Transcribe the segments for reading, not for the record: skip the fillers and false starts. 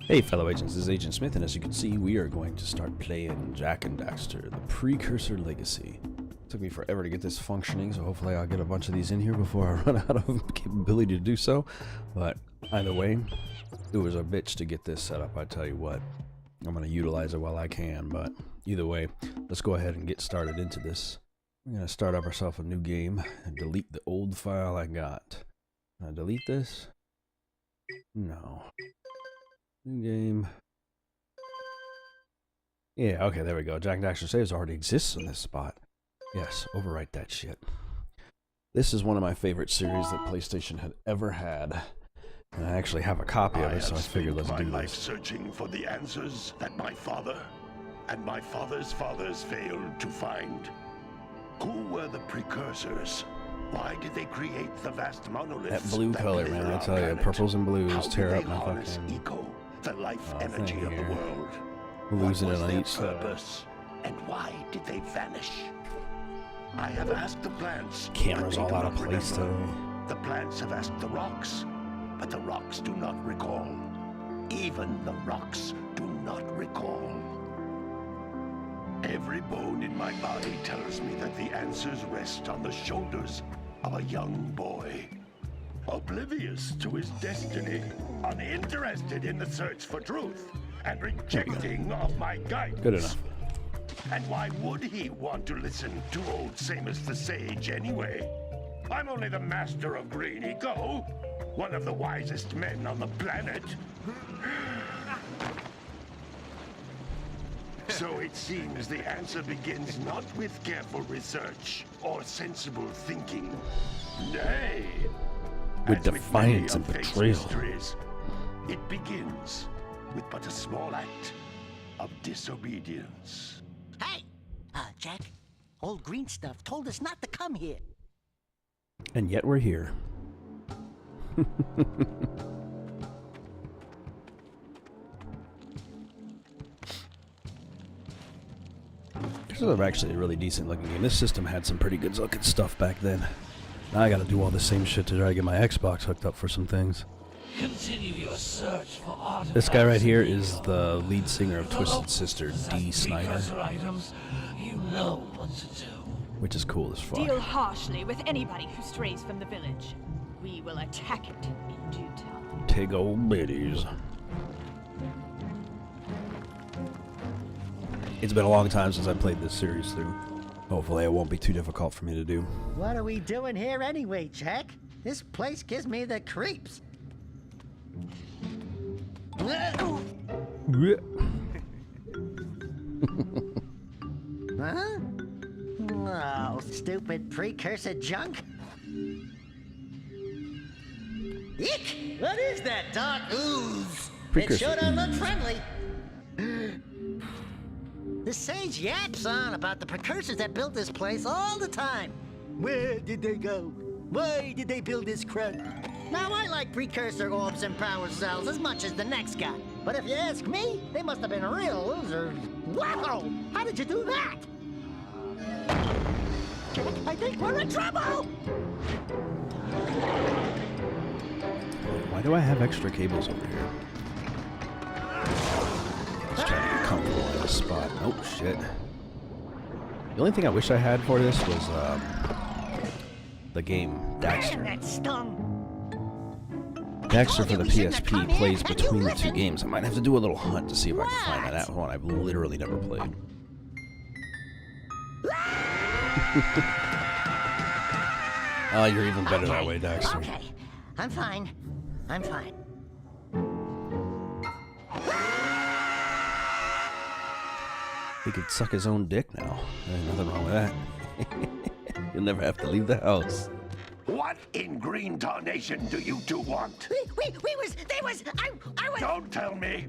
Hey fellow agents, this is Agent Smith, and as you can see, we are going to start playing Jak Daxter, the Precursor Legacy. It took me forever to get this functioning, so hopefully I'll get a bunch of these in here before I run out of capability to do so. But either way, it was a bitch to get this set up, I tell you what. I'm going to utilize it while I can, but either way, let's go ahead and get started into this. We're going to start up ourselves a new game and delete the old file I got. Can I delete this? No. New game. Yeah, okay, there we go. Jak Daxter saves already exists in this spot. Yes, overwrite that shit. This is one of my favorite series that PlayStation had ever had. And I actually have a copy of it, so I figured let's do life this. Searching for the answers that my father and my father's fathers failed to find. Who were the precursors? Why did they create the vast monoliths? That blue color, man, I tell you, purples and blues tear up my fucking eco, the life energy of the world. Losing What it was on their each side. purpose, and why did they vanish? I have asked the plants. Camera's but they all do out of not place remember. though. The plants have asked the rocks, but the rocks do not recall. Even the rocks do not recall. Every bone in my body tells me that the answers rest on the shoulders of a young boy. Oblivious to his destiny, uninterested in the search for truth, and rejecting of my guidance. Good enough. And why would he want to listen to old Samus the Sage anyway? I'm only the master of green eco, one of the wisest men on the planet. So it seems the answer begins not with careful research or sensible thinking. Nay, With as defiance many and of fate's betrayal. mysteries, it begins with but a small act of disobedience. Hey! Jak, old green stuff told us not to come here. And yet we're here. This is actually a really decent looking game. This system had some pretty good looking stuff back then. Now I gotta do all the same shit to try to get my Xbox hooked up for some things. Continue your search for artifacts. This guy right here is the lead singer of Twisted Sister, Dee Snider, Precursor items, you know what to do. which is cool as fuck. Deal harshly with anybody who strays from the village. We will attack it in due time. Tig old biddies. It's been a long time since I played this series through. Hopefully it won't be too difficult for me to do. What are we doing here anyway, Jak? This place gives me the creeps. Huh? Oh, stupid precursor junk. Eek! What is that dark ooze? Precursor It sure don't look ooze. friendly. The sage yaps on about the precursors that built this place all the time. Where did they go? Why did they build this crud? Now, I like precursor orbs and power cells as much as the next guy. But if you ask me, they must have been real losers. Wow! How did you do that? Jak, I think we're in trouble! Why do I have extra cables over here? Just trying to get comfortable in this spot. Oh shit. The only thing I wish I had for this was the game Daxter. That stung. Daxter for the We shouldn't have PSP come here. plays Had you between the two listened? games. I might have to do a little hunt to see if I can find that. What? That one I've literally never played. Oh, you're even better that way, Daxter. Okay, I'm fine. I'm fine. He could suck his own dick now. There's nothing wrong with that. You'll never have to leave the house. What in green tarnation do you two want? I was... Don't tell me.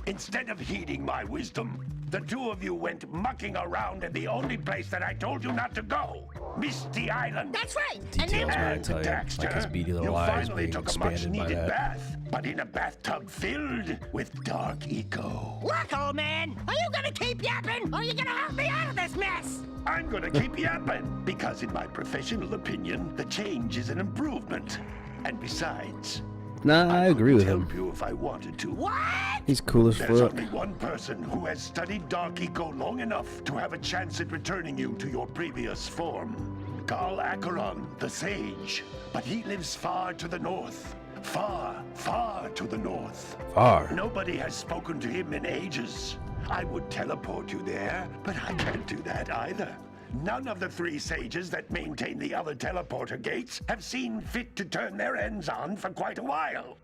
Instead of heeding my wisdom, the two of you went mucking around in the only place that I told you not to go. Misty Island. That's right. Details, man, I And tell you. Daxter, Like his beady little you eyes finally being took a expanded by much-needed that. bath, but in a bathtub filled with dark eco. Look, old man, are you gonna keep yapping, or are you gonna help me out of this mess? I'm gonna keep yapping, because in my professional opinion, the change is an improvement. And besides, Nah, I agree with him. Help you if I wanted to. What? He's cool as There's fuck. only one person who has studied Dark Eco long enough to have a chance at returning you to your previous form. Carl Acheron, the Sage. But he lives far to the north. Far, far to the north. Far. Nobody has spoken to him in ages. I would teleport you there, but I can't do that either. None of the 3 sages that maintain the other teleporter gates have seen fit to turn their ends on for quite a while.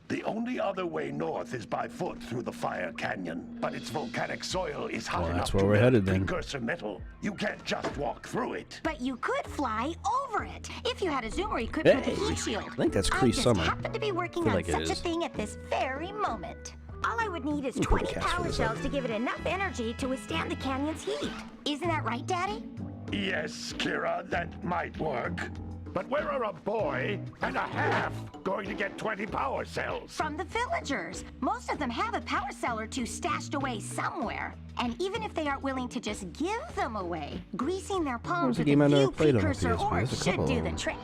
The only other way north is by foot through the Fire Canyon, but its volcanic soil is hot Well, enough that's where to we're melt headed then. precursor metal. You can't just walk through it. But you could fly over it if you had a zoomer equipped with a Hey, heat shield. I think that's I Cree just Summer. happen to be working Feel on like it such a is. thing at this very moment. All I would need is We'll put a 20 cast for power this cells up. to give it enough energy to withstand the canyon's heat. Isn't that right, Daddy? Yes, Kira, that might work. But where are a boy and a half going to get 20 power cells? From the villagers. Most of them have a power cell or 2 stashed away somewhere. And even if they aren't willing to just give them away, greasing their palms a with game I a never few played on the precursor PSP. orbs There's a should couple do of the them. trick.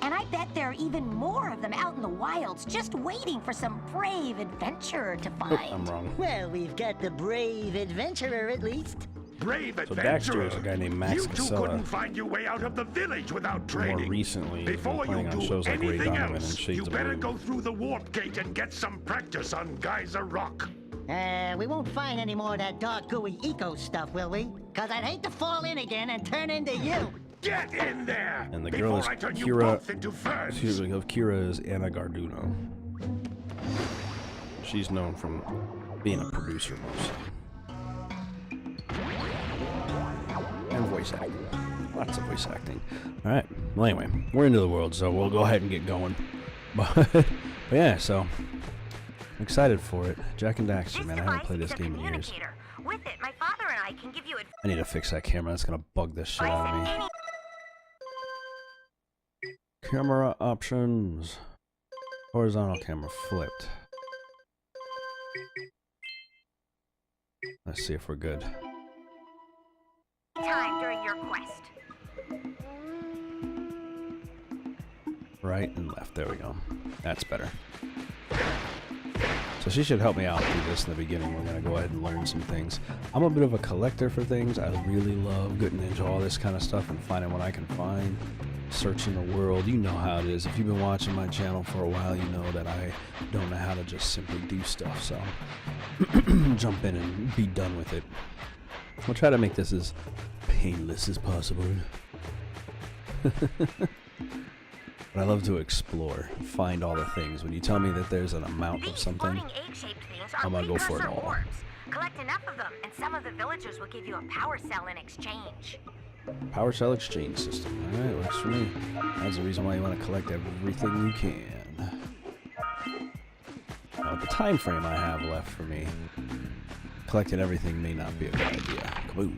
And I bet there are even more of them out in the wilds, just waiting for some brave adventurer to Oh, find. I'm wrong. Well, we've got the brave adventurer at least. Brave So adventurer. Daxter is a guy named Max You two Casella. couldn't find your way out of the village without training. More recently, he's been Before you playing on do shows like Ray anything Donovan and else, Shades you of better Blue. go through the warp gate and get some practice on Geyser Rock. We won't find any more of that dark gooey eco stuff, will we? Cause I'd hate to fall in again and turn into you. Get in there! And the before girl is I turn you Kira. both into ferns. Excuse me, of Kira is Anna Garduno. She's known from being a producer mostly. And voice acting. Lots of voice acting. Alright, well anyway, we're into the world, so we'll go ahead and get going. But yeah, so I'm excited for it. Jak and Daxter, man, I haven't played this game in years. With it, my father and I can give you I need to fix that camera, that's gonna bug the shit out of me. Camera options. Horizontal camera flipped. Let's see if we're good. time during your quest. Right and left. There we go. That's better. So she should help me out through this in the beginning. We're going to go ahead and learn some things. I'm a bit of a collector for things. I really love getting into all this kind of stuff and finding what I can find. Searching the world. You know how it is. If you've been watching my channel for a while, you know that I don't know how to just simply do stuff. So jump in and be done with it. I'll try to make this as painless as possible. But I love to explore, find all the things. When you tell me that there's an amount of something, I'm gonna go for it all. Collect enough of them, and some of the villagers will give you a power cell in exchange. Power cell exchange system. Alright, works for me. That's the reason why you want to collect everything you can. Now, with the time frame I have left for me, collecting everything may not be a good idea. Kaboom.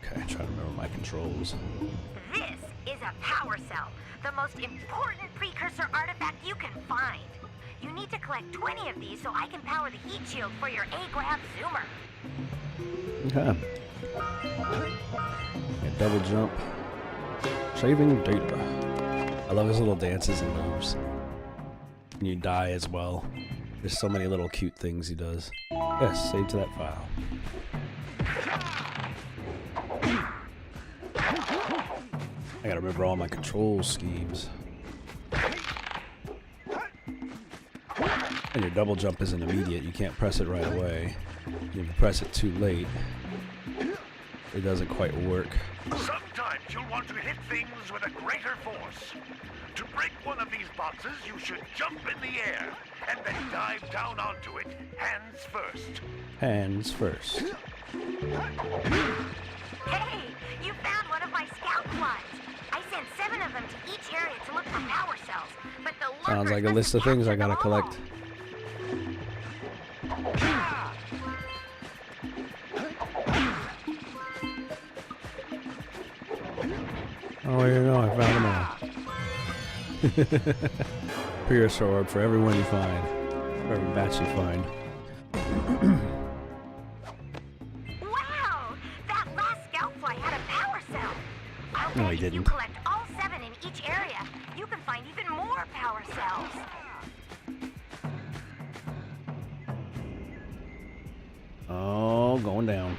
Okay, try to remember my controls. This is a power cell, the most important precursor artifact you can find. You need to collect 20 of these so I can power the heat shield for your A-grab zoomer. Okay. Yeah, double jump. Saving data. I love his little dances and moves. And you die as well. There's so many little cute things he does. Yes, save to that file. I gotta remember all my control schemes. And your double jump isn't immediate. You can't press it right away. If you press it too late, it doesn't quite work. Sometimes you'll want to hit things with a greater force. To break one of these boxes, you should jump in the air and then dive down onto it, hands first. Hands first. Hey, you found one of my scout plots. I sent 7 of them to each area to look for power cells, but the Sounds lurkers like a must list of have things I captured gotta them all. collect. Oh, you know, I found them all. Precursor orb for everyone you find. For every batch you find. Wow! No, he If you didn't. collect all 7 in each area, you can find even more power cells. Oh, going down.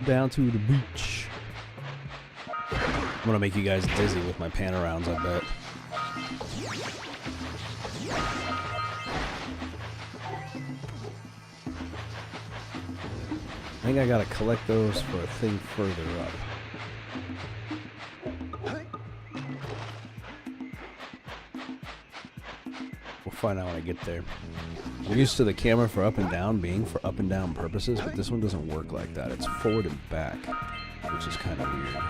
Down to the beach. I'm gonna make you guys dizzy with my pan arounds, I bet. I think I gotta collect those for a thing further up. We'll find out when I get there. We're used to the camera for up and down being for up and down purposes, but this one doesn't work like that. It's forward and back, which is kind of weird.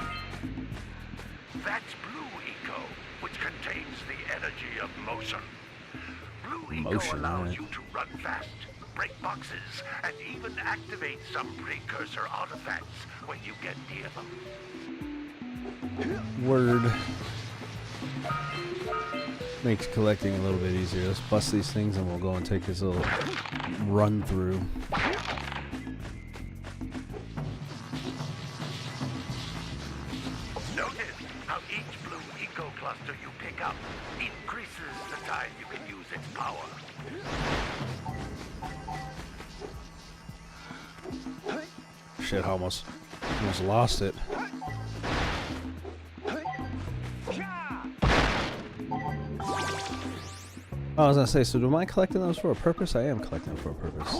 That's Blue Eco, which contains the energy of motion. Blue Eco Motion, allows alright. you to run fast, break boxes, and even activate some precursor artifacts when you get near them. Word. Makes collecting a little bit easier. Let's bust these things and we'll go and take this little run through. Notice how each Blue Eco cluster you pick up increases the time you can use its power. Shit, almost lost it. Oh, I was gonna say, so am I collecting those for a purpose? I am collecting them for a purpose.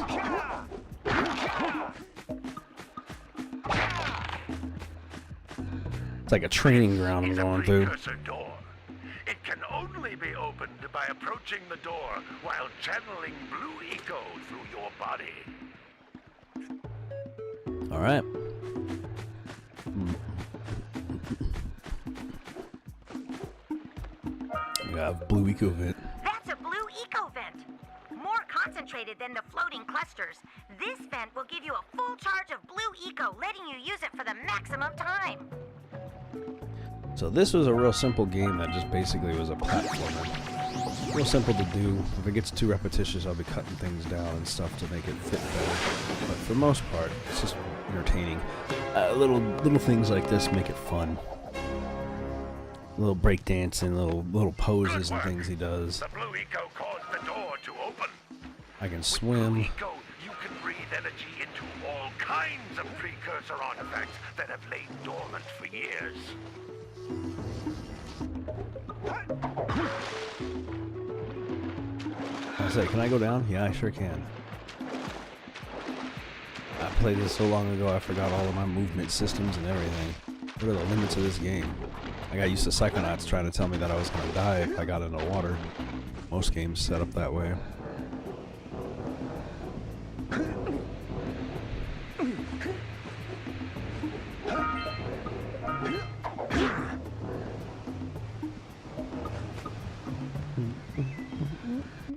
It's like a training ground I'm It's a going through. precursor door. It can only be opened by approaching the door while channeling Blue Eco through your body. Alright. We have Blue Eco Vent. That's a Blue Eco vent. More concentrated than the floating clusters. This vent will give you a full charge of Blue Eco, letting you use it for the maximum time. So this was a real simple game that just basically was a platformer. Real simple to do. If it gets too repetitious, I'll be cutting things down and stuff to make it fit better. But for the most part, it's just entertaining. Little things like this make it fun. Little break dancing, little poses and things he does. The Blue Eco caused the door to open. I can Blue swim. Eco, you can breathe energy into all kinds of precursor artifacts that have lain dormant for years. I say, can I go down? Yeah, I sure can. I played this so long ago, I forgot all of my movement systems and everything. What are the limits of this game? I got used to Psychonauts trying to tell me that I was going to die if I got into water. Most games set up that way.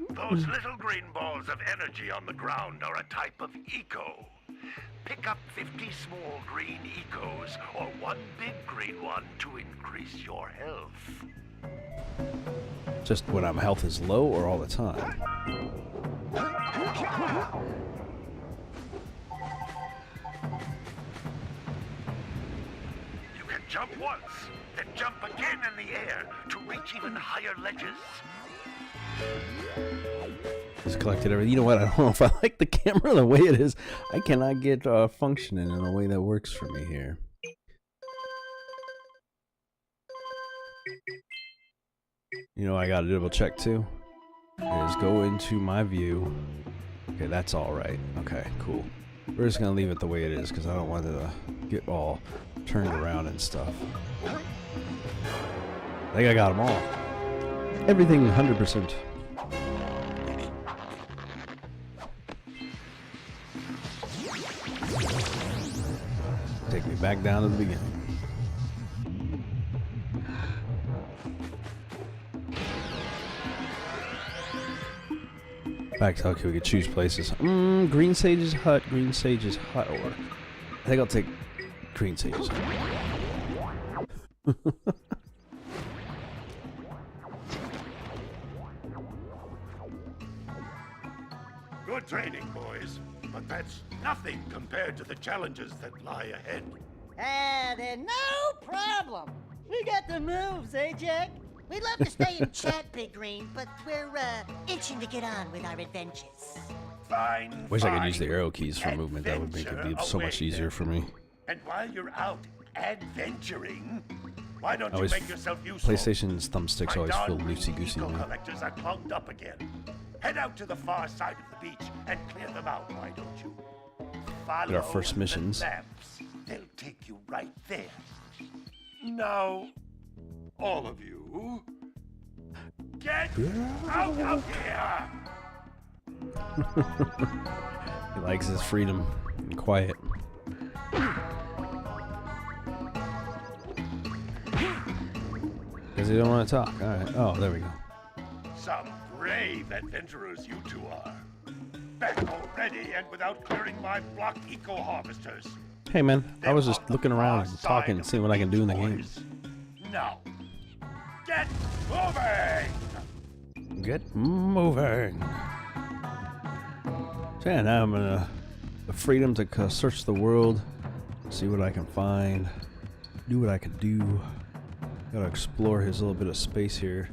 Those little green balls of energy on the ground are a type of eco. Pick up 50 small green ecos or one big green one to increase your health. Just when my health is low or all the time? You can jump once, then jump again in the air to reach even higher ledges. Just collected everything. You know what? I don't know if I like the camera the way it is. I cannot get functioning in a way that works for me here. You know, I got to double check too. Is go into my view. Okay, that's all right. Okay, cool. We're just gonna leave it the way it is because I don't want it to get all turned around and stuff. I think I got them all. Everything 100%. Take me back down to the beginning. Back to okay, we could choose places. Green Sage's hut, Green Sage's hut, or I think I'll take Green Sage's hut. Good training, boys, but that's nothing compared to the challenges that lie ahead. Then no problem. We got the moves, eh, Jack? We'd love to stay and chat, Big Green, but we're itching to get on with our adventures. Fine. Wish I could fine. use the arrow keys for movement. That would make it be so much easier for me. And while you're out adventuring, why don't you Always make yourself useful? PlayStation's thumbsticks My always feel darn loosey-goosey to eco me. collectors are plugged up again. Head out to the far side of the beach and clear them out, why don't you? Follow our first the missions. lamps. They'll take you right there. Now, all of you, get out of here! He likes his freedom and quiet. Because he don't want to talk. All right. Oh, there we go. Some brave adventurers you two are. Back already and without clearing my block eco-harvesters. Hey, man. I They're was just on the looking around far and talking side and of seeing the what I can do in the beach, game. boys. Now, get moving! Get moving. So yeah, now I'm gonna the freedom to search the world, see what I can find, do what I can do. Gotta explore his little bit of space here.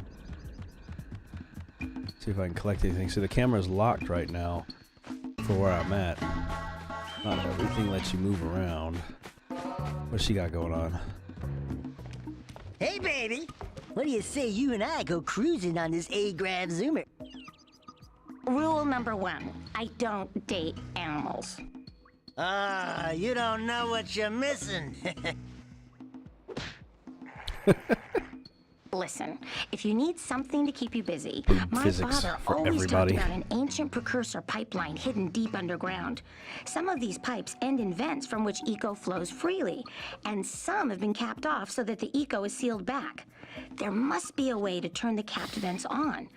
See if I can collect anything. See, the camera's locked right now for where I'm at. Not everything lets you move around. What's she got going on? Hey, baby. What do you say you and I go cruising on this A-Grav Zoomer? Rule number 1, I don't date animals. Ah, you don't know what you're missing. Listen, if you need something to keep you busy, my Physics father for always everybody. talked about an ancient precursor pipeline hidden deep underground. Some of these pipes end in vents from which eco flows freely, and some have been capped off so that the eco is sealed back. There must be a way to turn the capped vents on.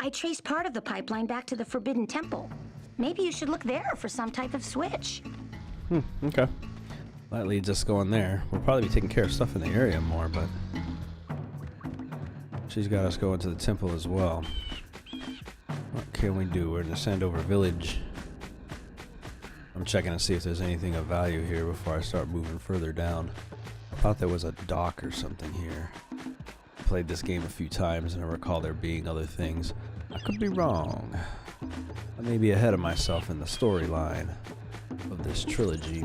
I traced part of the pipeline back to the Forbidden Temple. Maybe you should look there for some type of switch. Okay. That leads us going there. We'll probably be taking care of stuff in the area more, but she's got us going to the temple as well. What can we do? We're in the Sandover village. I'm checking to see if there's anything of value here before I start moving further down. I thought there was a dock or something here. I played this game a few times and I recall there being other things. I could be wrong. I may be ahead of myself in the storyline of this trilogy.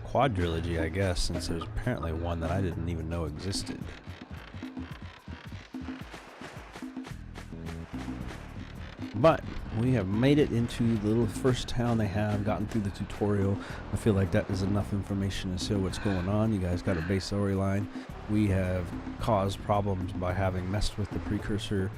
Quadrilogy, I guess, since there's apparently one that I didn't even know existed. But we have made it into the little first town they have, gotten through the tutorial. I feel like that is enough information to see what's going on. You guys got a base storyline. We have caused problems by having messed with the precursor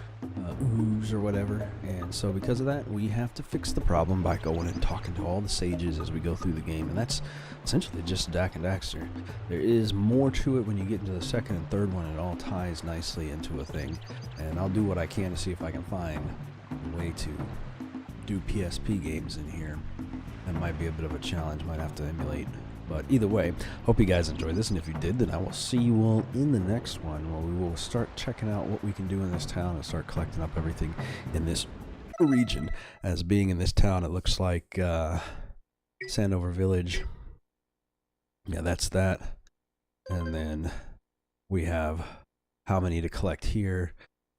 ooze or whatever, and so because of that we have to fix the problem by going and talking to all the sages as we go through the game, and that's essentially just Jak and Daxter. There is more to it when you get into the second and third one. It all ties nicely into a thing, and I'll do what I can to see if I can find a way to do PSP games in here. That might be a bit of a challenge, might have to emulate. But either way, hope you guys enjoyed this, and if you did, then I will see you all in the next one, where we will start checking out what we can do in this town and start collecting up everything in this region. As being in this town, it looks like Sandover Village. Yeah, that's that. And then we have how many to collect here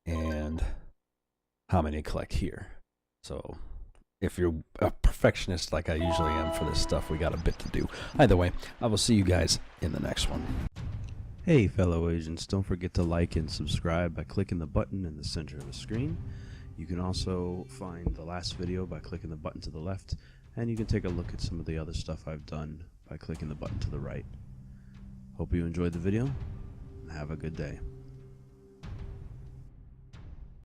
and how many to collect here. So if you're a perfectionist like I usually am for this stuff, we got a bit to do. Either way, I will see you guys in the next one. Hey fellow agents, don't forget to like and subscribe by clicking the button in the center of the screen. You can also find the last video by clicking the button to the left, and you can take a look at some of the other stuff I've done by clicking the button to the right. Hope you enjoyed the video, and have a good day.